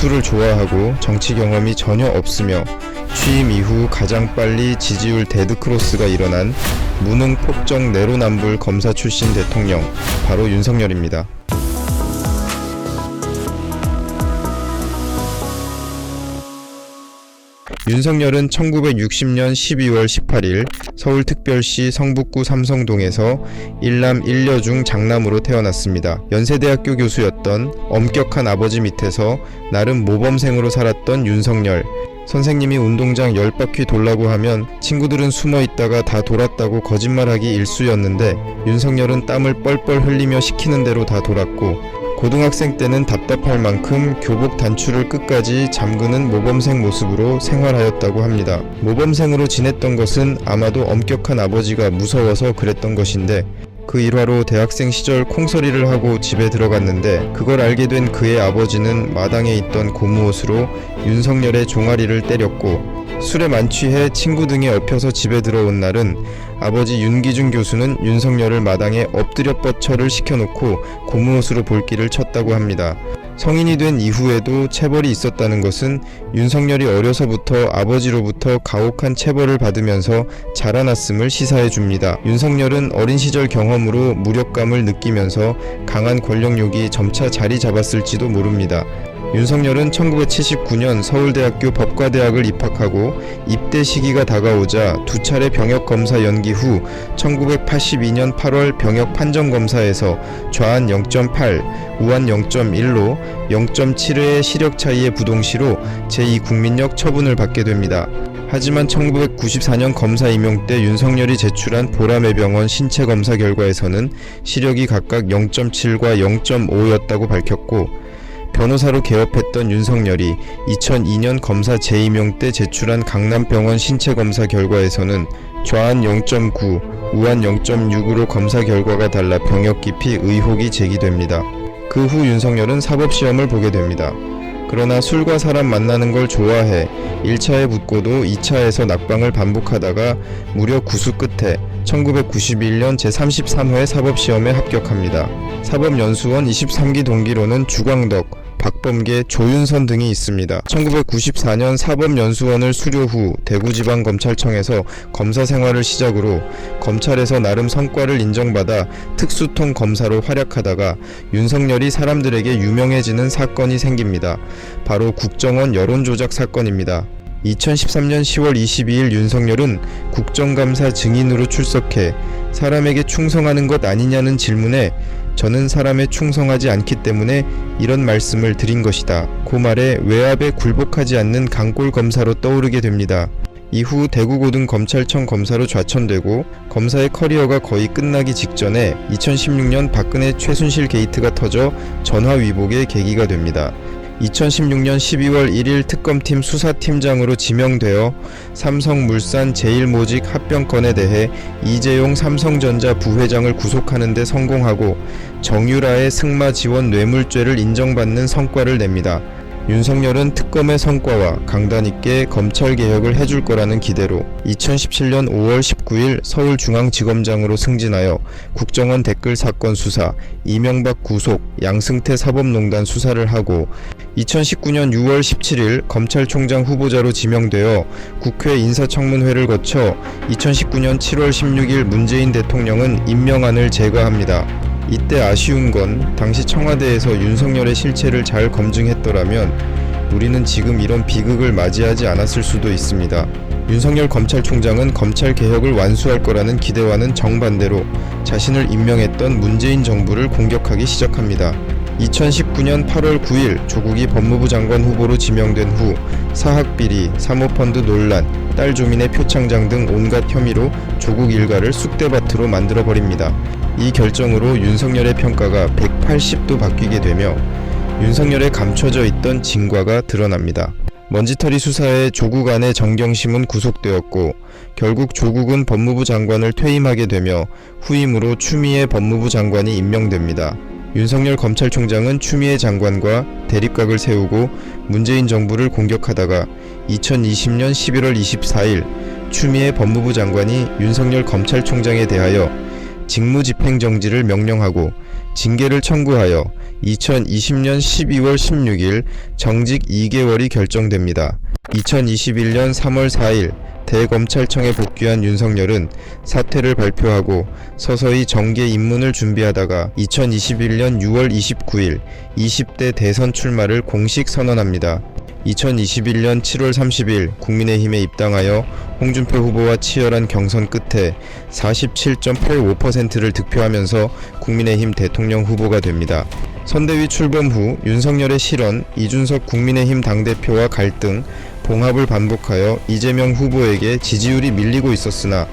술을 좋아하고 정치 경험이 전혀 없으며 취임 이후 가장 빨리 지지율 데드크로스가 일어난 무능 폭정 내로남불 검사 출신 대통령, 바로 윤석열입니다. 윤석열은 1960년 12월 18일 서울특별시 성북구 삼성동에서 일남 일녀 중 장남으로 태어났습니다. 연세대학교 교수였던 엄격한 아버지 밑에서 나름 모범생으로 살았던 윤석열. 선생님이 운동장 10바퀴 돌라고 하면 친구들은 숨어 있다가 다 돌았다고 거짓말하기 일쑤였는데 윤석열은 땀을 뻘뻘 흘리며 시키는 대로 다 돌았고, 고등학생 때는 답답할 만큼 교복 단추를 끝까지 잠그는 모범생 모습으로 생활하였다고 합니다. 모범생으로 지냈던 것은 아마도 엄격한 아버지가 무서워서 그랬던 것인데, 그 일화로 대학생 시절 콩서리를 하고 집에 들어갔는데 그걸 알게 된 그의 아버지는 마당에 있던 고무옷으로 윤석열의 종아리를 때렸고, 술에 만취해 친구 등에 엎여서 집에 들어온 날은 아버지 윤기준 교수는 윤석열을 마당에 엎드려 뻗쳐를 시켜놓고 고무옷으로 볼기를 쳤다고 합니다. 성인이 된 이후에도 체벌이 있었다는 것은 윤석열이 어려서부터 아버지로부터 가혹한 체벌을 받으면서 자라났음을 시사해 줍니다. 윤석열은 어린 시절 경험으로 무력감을 느끼면서 강한 권력욕이 점차 자리 잡았을지도 모릅니다. 윤석열은 1979년 서울대학교 법과대학을 입학하고 입대 시기가 다가오자 두 차례 병역 검사 연기 후 1982년 8월 병역 판정 검사에서 좌안 0.8, 우한 0.1로 0.7의 시력 차이의 부동시로 제2국민역 처분을 받게 됩니다. 하지만 1994년 검사 임용 때 윤석열이 제출한 보라매병원 신체검사 결과에서는 시력이 각각 0.7과 0.5였다고 밝혔고, 변호사로 개업했던 윤석열이 2002년 검사 재임용 때 제출한 강남병원 신체검사 결과에서는 좌안 0.9, 우한 0.6으로 검사 결과가 달라 병역 기피 의혹이 제기됩니다. 그 후 윤석열은 사법시험을 보게 됩니다. 그러나 술과 사람 만나는 걸 좋아해 1차에 붙고도 2차에서 낙방을 반복하다가 무려 구수 끝에 1991년 제33회 사법시험에 합격합니다. 사법연수원 23기 동기로는 주광덕, 박범계, 조윤선 등이 있습니다. 1994년 사법연수원을 수료 후 대구지방검찰청에서 검사 생활을 시작으로 검찰에서 나름 성과를 인정받아 특수통 검사로 활약하다가 윤석열이 사람들에게 유명해지는 사건이 생깁니다. 바로 국정원 여론조작 사건입니다. 2013년 10월 22일 윤석열은 국정감사 증인으로 출석해 사람에게 충성하는 것 아니냐는 질문에 저는 사람에 충성하지 않기 때문에 이런 말씀을 드린 것이다 고 말해 외압에 굴복하지 않는 강골 검사로 떠오르게 됩니다. 이후 대구고등검찰청 검사로 좌천되고 검사의 커리어가 거의 끝나기 직전에 2016년 박근혜 최순실 게이트가 터져 전화위복의 계기가 됩니다. 2016년 12월 1일 특검팀 수사팀장으로 지명되어 삼성물산 제1모직 합병건에 대해 이재용 삼성전자 부회장을 구속하는 데 성공하고 정유라의 승마 지원 뇌물죄를 인정받는 성과를 냅니다. 윤석열은 특검의 성과와 강단 있게 검찰개혁을 해줄 거라는 기대로 2017년 5월 19일 서울중앙지검장으로 승진하여 국정원 댓글 사건 수사, 이명박 구속, 양승태 사법농단 수사를 하고 2019년 6월 17일 검찰총장 후보자로 지명되어 국회 인사청문회를 거쳐 2019년 7월 16일 문재인 대통령은 임명안을 제거합니다. 이때 아쉬운 건 당시 청와대에서 윤석열의 실체를 잘 검증했더라면 우리는 지금 이런 비극을 맞이하지 않았을 수도 있습니다. 윤석열 검찰총장은 검찰개혁을 완수할 거라는 기대와는 정반대로 자신을 임명했던 문재인 정부를 공격하기 시작합니다. 2019년 8월 9일 조국이 법무부 장관 후보로 지명된 후 사학비리, 사모펀드 논란, 딸 조민의 표창장 등 온갖 혐의로 조국 일가를 쑥대밭으로 만들어버립니다. 이 결정으로 윤석열의 평가가 180도 바뀌게 되며 윤석열의 감춰져 있던 진과가 드러납니다. 먼지털이 수사에 조국 아내 정경심은 구속되었고 결국 조국은 법무부 장관을 퇴임하게 되며 후임으로 추미애 법무부 장관이 임명됩니다. 윤석열 검찰총장은 추미애 장관과 대립각을 세우고 문재인 정부를 공격하다가 2020년 11월 24일 추미애 법무부 장관이 윤석열 검찰총장에 대하여 직무집행정지를 명령하고 징계를 청구하여 2020년 12월 16일 정직 2개월이 결정됩니다. 2021년 3월 4일 대검찰청에 복귀한 윤석열은 사퇴를 발표하고 서서히 정계 입문을 준비하다가 2021년 6월 29일 20대 대선 출마를 공식 선언합니다. 2021년 7월 30일 국민의힘에 입당하여 홍준표 후보와 치열한 경선 끝에 47.85%를 득표하면서 국민의힘 대통령 후보가 됩니다. 선대위 출범 후 윤석열의 실언, 이준석 국민의힘 당대표와 갈등, 봉합을 반복하여 이재명 후보에게 지지율이 밀리고 있었으나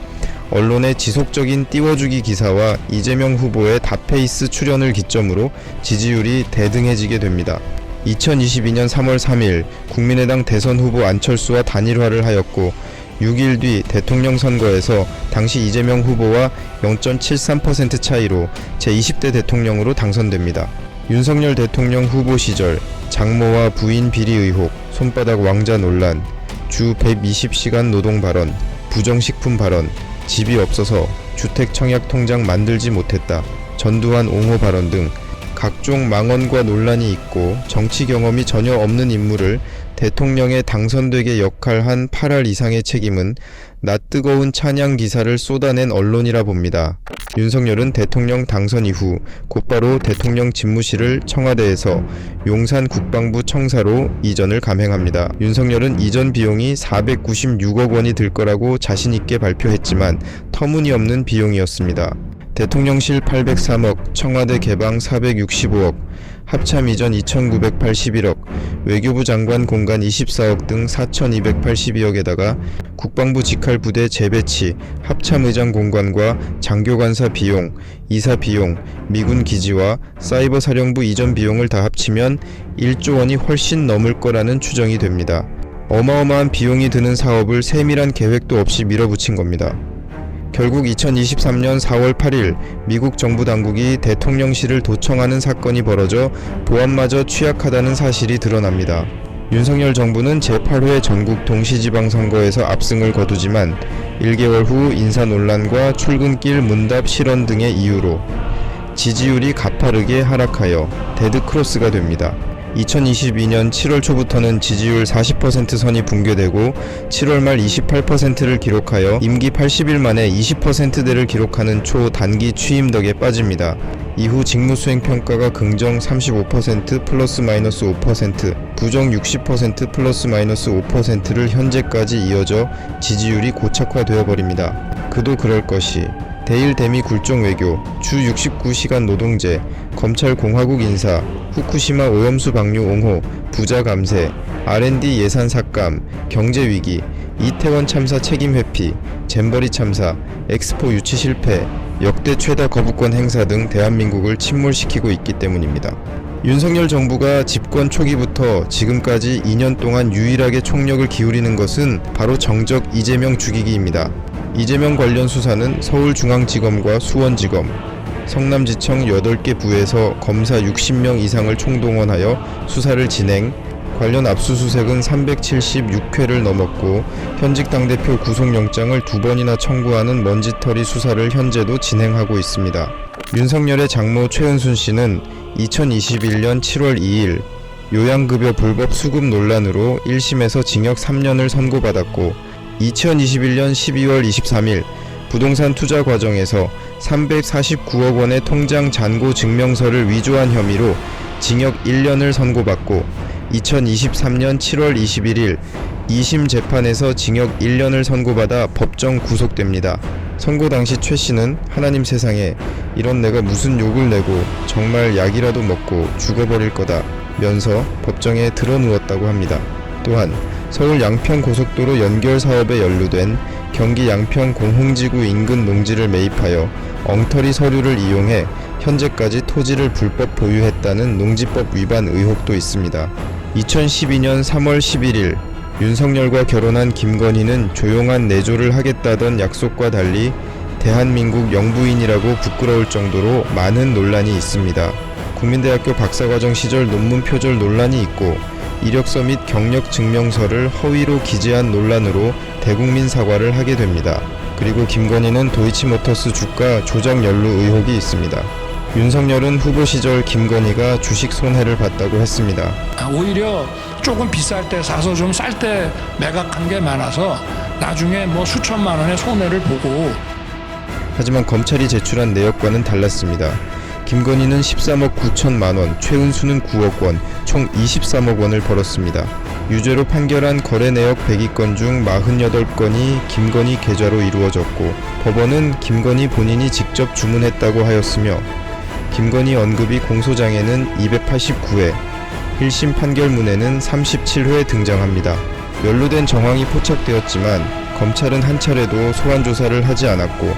언론의 지속적인 띄워주기 기사와 이재명 후보의 닷페이스 출연을 기점으로 지지율이 대등해지게 됩니다. 2022년 3월 3일 국민의당 대선 후보 안철수와 단일화를 하였고 6일 뒤 대통령 선거에서 당시 이재명 후보와 0.73% 차이로 제20대 대통령으로 당선됩니다. 윤석열 대통령 후보 시절 장모와 부인 비리 의혹, 손바닥 왕자 논란, 주 120시간 노동 발언, 부정식품 발언, 집이 없어서 주택 청약 통장 만들지 못했다, 전두환 옹호 발언 등 각종 망언과 논란이 있고 정치 경험이 전혀 없는 인물을 대통령에 당선되게 역할한 8할 이상의 책임은 낯뜨거운 찬양 기사를 쏟아낸 언론이라 봅니다. 윤석열은 대통령 당선 이후 곧바로 대통령 집무실을 청와대에서 용산 국방부 청사로 이전을 감행합니다. 윤석열은 이전 비용이 496억 원이 들 거라고 자신있게 발표했지만 터무니없는 비용이었습니다. 대통령실 803억, 청와대 개방 465억, 합참 이전 2981억, 외교부 장관 공간 24억 등 4282억에다가 국방부 직할 부대 재배치, 합참의장 공간과 장교관사 비용, 이사 비용, 미군 기지와 사이버 사령부 이전 비용을 다 합치면 1조 원이 훨씬 넘을 거라는 추정이 됩니다. 어마어마한 비용이 드는 사업을 세밀한 계획도 없이 밀어붙인 겁니다. 결국 2023년 4월 8일 미국 정부 당국이 대통령실을 도청하는 사건이 벌어져 보안마저 취약하다는 사실이 드러납니다. 윤석열 정부는 제8회 전국 동시지방선거에서 압승을 거두지만 1개월 후 인사 논란과 출근길 문답 실언 등의 이유로 지지율이 가파르게 하락하여 데드크로스가 됩니다. 2022년 7월 초부터는 지지율 40% 선이 붕괴되고 7월 말 28%를 기록하여 임기 80일 만에 20%대를 기록하는 초단기 취임 덕에 빠집니다. 이후 직무수행평가가 긍정 35% 플러스 마이너스 5%, 부정 60% 플러스 마이너스 5%를 현재까지 이어져 지지율이 고착화되어 버립니다. 그도 그럴 것이 대일 대미 굴종 외교, 주 69시간 노동제, 검찰 공화국 인사, 후쿠시마 오염수 방류 옹호, 부자 감세, R&D 예산 삭감, 경제 위기, 이태원 참사 책임 회피, 잼버리 참사, 엑스포 유치 실패, 역대 최다 거부권 행사 등 대한민국을 침몰시키고 있기 때문입니다. 윤석열 정부가 집권 초기부터 지금까지 2년 동안 유일하게 총력을 기울이는 것은 바로 정적 이재명 죽이기입니다. 이재명 관련 수사는 서울중앙지검과 수원지검, 성남지청 8개 부에서 검사 60명 이상을 총동원하여 수사를 진행, 관련 압수수색은 376회를 넘었고 현직 당대표 구속영장을 2번이나 청구하는 먼지털이 수사를 현재도 진행하고 있습니다. 윤석열의 장모 최은순 씨는 2021년 7월 2일 요양급여 불법 수급 논란으로 1심에서 징역 3년을 선고받았고 2021년 12월 23일 부동산 투자 과정에서 349억 원의 통장 잔고 증명서를 위조한 혐의로 징역 1년을 선고받고 2023년 7월 21일 2심 재판에서 징역 1년을 선고받아 법정 구속됩니다. 선고 당시 최 씨는 하나님 세상에 이런 내가 무슨 욕을 내고 정말 약이라도 먹고 죽어버릴 거다 면서 법정에 드러누웠다고 합니다. 또한 서울 양평 고속도로 연결 사업에 연루된 경기 양평 공흥지구 인근 농지를 매입하여 엉터리 서류를 이용해 현재까지 토지를 불법 보유했다는 농지법 위반 의혹도 있습니다. 2012년 3월 11일 윤석열과 결혼한 김건희는 조용한 내조를 하겠다던 약속과 달리 대한민국 영부인이라고 부끄러울 정도로 많은 논란이 있습니다. 국민대학교 박사과정 시절 논문 표절 논란이 있고 이력서 및 경력 증명서를 허위로 기재한 논란으로 대국민 사과를 하게 됩니다. 그리고 김건희는 도이치모터스 주가 조작 연루 의혹이 있습니다. 윤석열은 후보 시절 김건희가 주식 손해를 봤다고 했습니다. 오히려 조금 비쌀 때 사서 좀 쌀 때 매각한 게 많아서 나중에 뭐 수천만 원의 손해를 보고. 하지만 검찰이 제출한 내역과는 달랐습니다. 김건희는 13억 9천만 원, 최은수는 9억 원, 총 23억 원을 벌었습니다. 유죄로 판결한 거래 내역 102건 중 48건이 김건희 계좌로 이루어졌고, 법원은 김건희 본인이 직접 주문했다고 하였으며, 김건희 언급이 공소장에는 289회, 1심 판결문에는 37회 등장합니다. 연루된 정황이 포착되었지만 검찰은 한 차례도 소환 조사를 하지 않았고,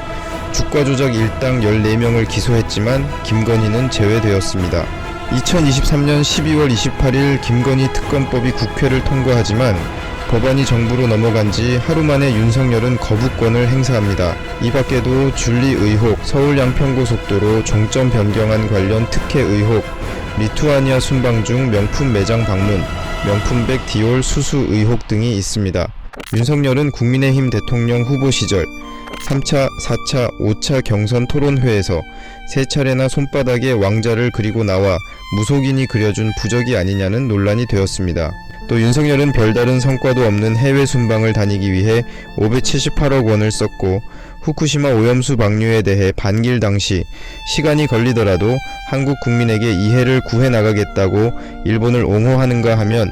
주가 조작 일당 14명을 기소했지만 김건희는 제외되었습니다. 2023년 12월 28일 김건희 특검법이 국회를 통과하지만 법안이 정부로 넘어간 지 하루 만에 윤석열은 거부권을 행사합니다. 이 밖에도 준리 의혹, 서울 양평고속도로 종점 변경안 관련 특혜 의혹, 리투아니아 순방 중 명품 매장 방문, 명품백 디올 수수 의혹 등이 있습니다. 윤석열은 국민의힘 대통령 후보 시절 3차, 4차, 5차 경선 토론회에서 3차례나 손바닥에 왕자를 그리고 나와 무속인이 그려준 부적이 아니냐는 논란이 되었습니다. 또 윤석열은 별다른 성과도 없는 해외 순방을 다니기 위해 578억 원을 썼고, 후쿠시마 오염수 방류에 대해 반길 당시 시간이 걸리더라도 한국 국민에게 이해를 구해 나가겠다고 일본을 옹호하는가 하면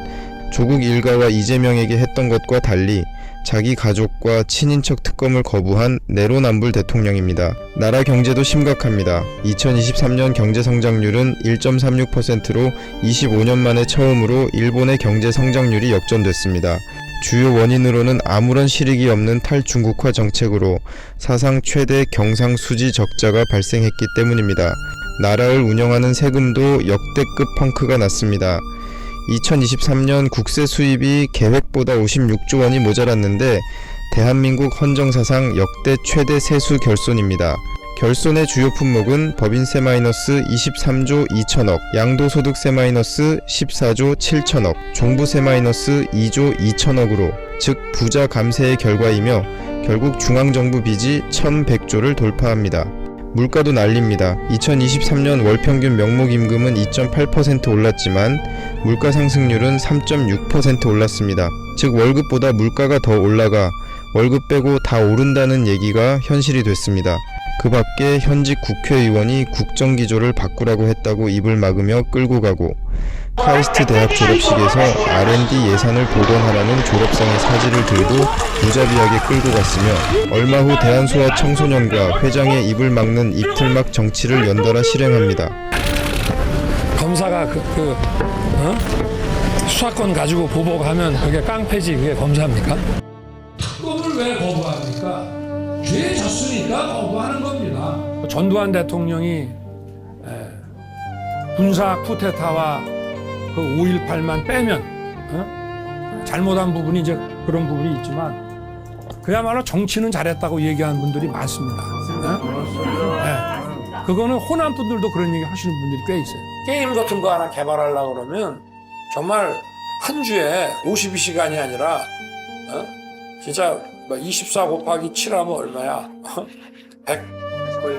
조국 일가와 이재명에게 했던 것과 달리 자기 가족과 친인척 특검을 거부한 내로남불 대통령입니다. 나라 경제도 심각합니다. 2023년 경제 성장률은 1.36%로 25년 만에 처음으로 일본의 경제 성장률이 역전됐습니다. 주요 원인으로는 아무런 실익이 없는 탈중국화 정책으로 사상 최대 경상수지 적자가 발생했기 때문입니다. 나라를 운영하는 세금도 역대급 펑크가 났습니다. 2023년 국세 수입이 계획보다 56조 원이 모자랐는데 대한민국 헌정사상 역대 최대 세수 결손입니다. 결손의 주요 품목은 법인세 마이너스 23조 2천억, 양도소득세 마이너스 14조 7천억, 종부세 마이너스 2조 2천억으로, 즉 부자 감세의 결과이며 결국 중앙정부 빚이 1100조를 돌파합니다. 물가도 난립니다. 2023년 월평균 명목임금은 2.8% 올랐지만 물가 상승률은 3.6% 올랐습니다. 즉 월급보다 물가가 더 올라가 월급 빼고 다 오른다는 얘기가 현실이 됐습니다. 그 밖에 현직 국회의원이 국정기조를 바꾸라고 했다고 입을 막으며 끌고 가고, 카이스트 대학 졸업식에서 R&D 예산을 복원하라는 졸업생의 사지를 들고 무자비하게 끌고 갔으며, 얼마 후 대한소아 청소년과 회장의 입을 막는 입틀막 정치를 연달아 실행합니다. 검사가 수사권 가지고 보복하면 그게 깡패지, 그게 검사입니까? 특검을 왜 거부합니까? 죄 졌으니까 거부하는 겁니다. 전두환 대통령이 군사 쿠데타와 그 5.18만 빼면 잘못한 부분이 이제 그런 부분이 있지만 그야말로 정치는 잘했다고 얘기하는 분들이 많습니다. 그거는 호남 분들도 그런 얘기 하시는 분들이 꽤 있어요. 게임 같은 거 하나 개발하려고 그러면 정말 한 주에 52시간이 아니라 진짜 24 곱하기 7하면 얼마야?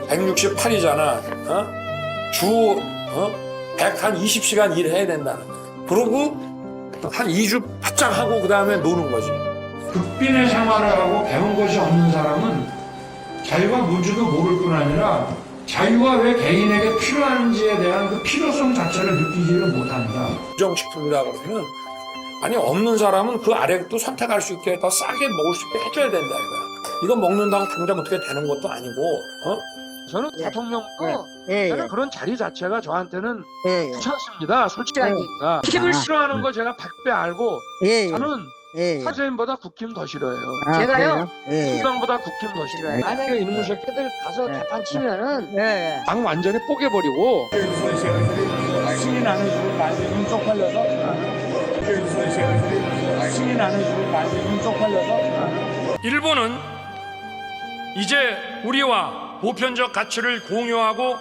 168이잖아. 주 120시간 일해야 된다는 거야. 그러고 한 2주 바짝 하고 그 다음에 노는 거지. 극빈의 생활을 하고 배운 것이 없는 사람은 자유가 뭔지도 모를 뿐 아니라 자유가 왜 개인에게 필요한지에 대한 그 필요성 자체를 느끼지를 못한다. 부정식품이다 그러면 아니 없는 사람은 그 아래도 선택할 수 있게 더 싸게 먹을 수 있게 해줘야 된다 이거야. 이거 먹는다고 당장 어떻게 되는 것도 아니고. 저는 대통령 저는 그런 자리 자체가 저한테는 귀찮습니다. 솔직히 얘기하니까. 국힘을 싫어하는 거 제가 100배 알고 저는 사장님보다 국힘 더 싫어해요. 제가요? 수당보다 국힘 더 싫어해요. 만약에 이놈의 새끼 새끼들 가서 재판 치면은 당 완전히 뽀개버리고 신이 나는 줄을 만지면 쪽팔려서 신이 나는 줄을 만지면 쪽팔려서 일본은 이제 우리와 보편적 가치를 공유하고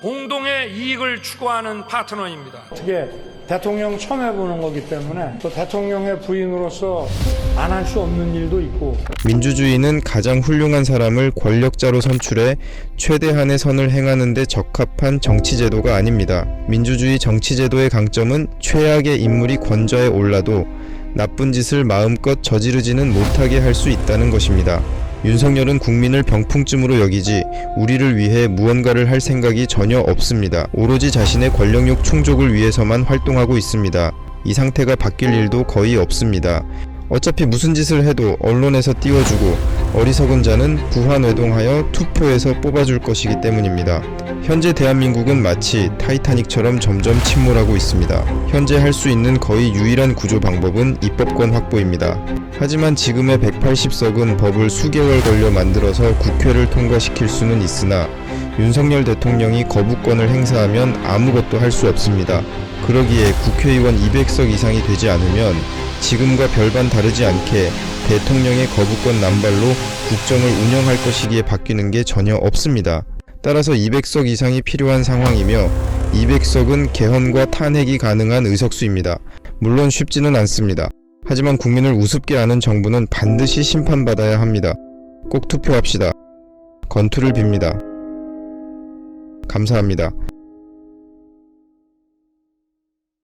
공동의 이익을 추구하는 파트너입니다. 어떻게 대통령 처음 해보는 거기 때문에 또 대통령의 부인으로서 안 할 수 없는 일도 있고 민주주의는 가장 훌륭한 사람을 권력자로 선출해 최대한의 선을 행하는 데 적합한 정치제도가 아닙니다. 민주주의 정치제도의 강점은 최악의 인물이 권좌에 올라도 나쁜 짓을 마음껏 저지르지는 못하게 할 수 있다는 것입니다. 윤석열은 국민을 병풍쯤으로 여기지 우리를 위해 무언가를 할 생각이 전혀 없습니다. 오로지 자신의 권력욕 충족을 위해서만 활동하고 있습니다. 이 상태가 바뀔 일도 거의 없습니다. 어차피 무슨 짓을 해도 언론에서 띄워주고 어리석은 자는 부한회동하여 투표해서 뽑아줄 것이기 때문입니다. 현재 대한민국은 마치 타이타닉처럼 점점 침몰하고 있습니다. 현재 할 수 있는 거의 유일한 구조 방법은 입법권 확보입니다. 하지만 지금의 180석은 법을 수개월 걸려 만들어서 국회를 통과시킬 수는 있으나 윤석열 대통령이 거부권을 행사하면 아무것도 할 수 없습니다. 그러기에 국회의원 200석 이상이 되지 않으면 지금과 별반 다르지 않게 대통령의 거부권 남발로 국정을 운영할 것이기에 바뀌는 게 전혀 없습니다. 따라서 200석 이상이 필요한 상황이며 200석은 개헌과 탄핵이 가능한 의석수입니다. 물론 쉽지는 않습니다. 하지만 국민을 우습게 아는 정부는 반드시 심판받아야 합니다. 꼭 투표합시다. 건투를 빕니다. 감사합니다.